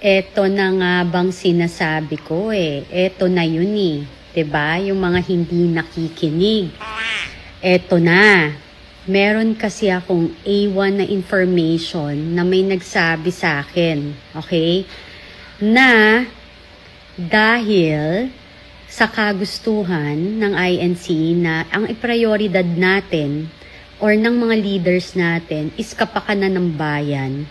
Eto na nga bang sinasabi ko eh. Eto na yun eh. 'Di ba? Yung mga hindi nakikinig. Eto na. Meron kasi akong A1 na information na may nagsabi sa akin. Okay? Na dahil sa kagustuhan ng INC na ang iprioridad natin or ng mga leaders natin is kapakanan ng bayan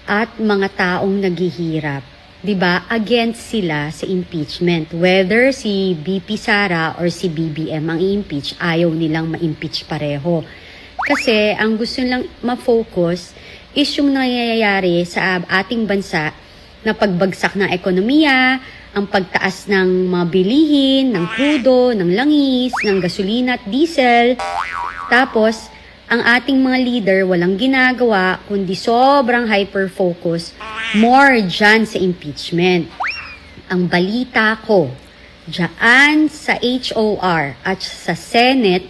at mga taong naghihirap. 'Di ba? Against sila sa impeachment. Whether si BP Sara or si BBM ang i-impeach, ayaw nilang ma-impeach pareho. Kasi ang gusto nilang ma-focus is yung nangyayari sa ating bansa na pagbagsak ng ekonomiya, ang pagtaas ng mga bilihin, ng krudo, ng langis, ng gasolina at diesel. Tapos, ang ating mga leader walang ginagawa kundi sobrang hyper-focus more dyan sa impeachment. Ang balita ko, dyan sa HOR at sa Senate,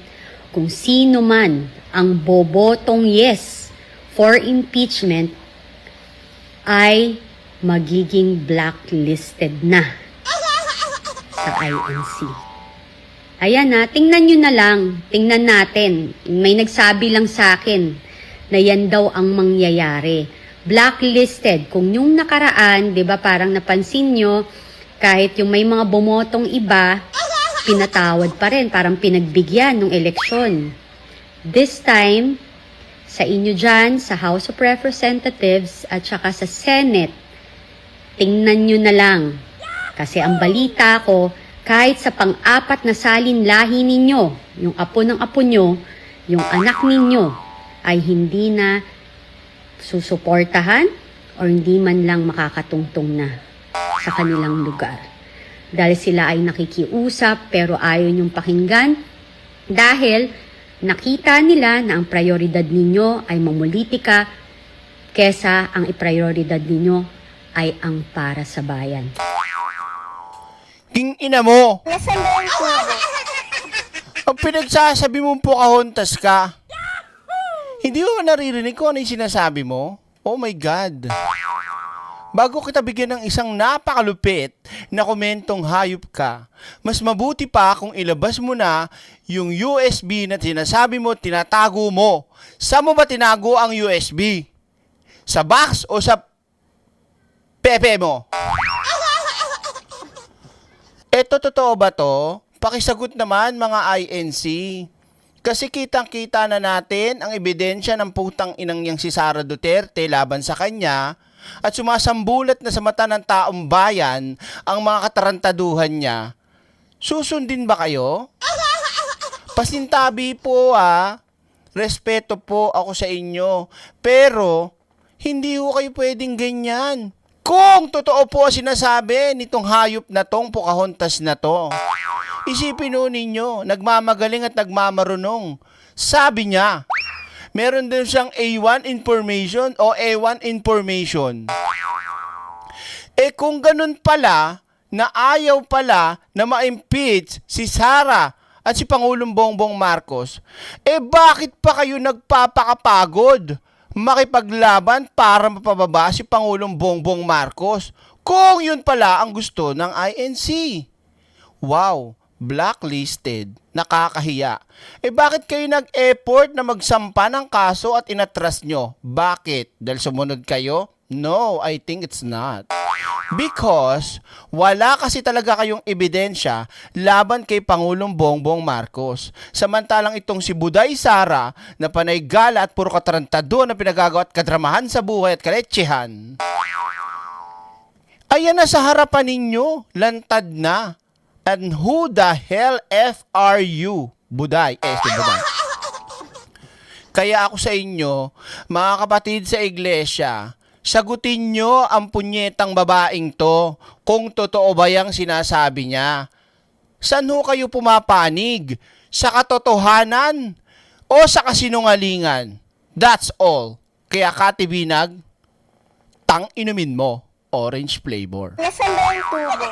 kung sino man ang bobotong yes for impeachment ay magiging blacklisted na sa INC. Ayan na, tingnan nyo na lang. Tingnan natin. May nagsabi lang sa akin na yan daw ang mangyayari. Blacklisted. Kung yung nakaraan, di ba parang napansin nyo, kahit yung may mga bumotong iba, pinatawad pa rin. Parang pinagbigyan ng eleksyon. This time, sa inyo dyan, sa House of Representatives at saka sa Senate, tingnan nyo na lang. Kasi ang balita ko, kahit sa pang-apat na salin lahi ninyo, yung apo ng apo nyo, yung anak ninyo, ay hindi na susuportahan o hindi man lang makakatungtong na sa kanilang lugar. Dahil sila ay nakikiusap pero ayaw nyong pakinggan dahil nakita nila na ang prioridad ninyo ay mamulitika kesa ang iprioridad ninyo ay ang para sa bayan. King ina mo! Nasaan ba yung tubo? Ang pinagsasabi mong Pocahontas ka. Hindi mo naririnig kung ano yung sinasabi mo? Oh my God. Bago kita bigyan ng isang napakalupit na komentong hayop ka, mas mabuti pa kung ilabas mo na yung USB na sinasabi mo, tinatago mo. Saan mo ba tinago ang USB? Sa box o sa pepe mo? Eto, totoo ba to? Pakisagot naman mga INC. Kasi kitang-kita na natin ang ebidensya ng putang inang yang si Sara Duterte laban sa kanya at sumasambulat na sa mata ng taong bayan ang mga katarantaduhan niya. Susundin ba kayo? Pasintabi po Respeto po ako sa inyo. Pero, hindi ho kayo pwedeng ganyan. Kung totoo po sinasabi nitong hayop na tong Pocahontas na to, isipin ho ninyo, nagmamagaling at nagmamarunong. Sabi niya, meron din siyang A1 information o A1 information. Eh kung ganun pala, na ayaw pala na ma-impeach si Sara at si Pangulong Bongbong Marcos, eh bakit pa kayo nagpapakapagod makipaglaban para mapababa si Pangulong Bongbong Marcos kung yun pala ang gusto ng INC? Wow, blacklisted, nakakahiya. Eh bakit kayo nag-effort na magsampa ng kaso at inatras nyo? Bakit? Dahil sumunod kayo? No, I think it's not. Because wala kasi talaga kayong ebidensya laban kay Pangulong Bongbong Marcos. Samantalang itong si Buday Sara na panay gala at puro katarantado na pinagagawa at kadramahan sa buhay at kaletsehan. Ayan na sa harapan ninyo, lantad na. And who the hell F are you? Buday, si Buday. Kaya ako sa inyo, mga kapatid sa iglesia, sagutin nyo ang punyetang babaeng to kung totoo ba yung sinasabi niya. Saan ho kayo pumapanig? Sa katotohanan o sa kasinungalingan? That's all. Kaya Kati Binag, tang inumin mo, orange flavor. Nasaan ba yung tubo?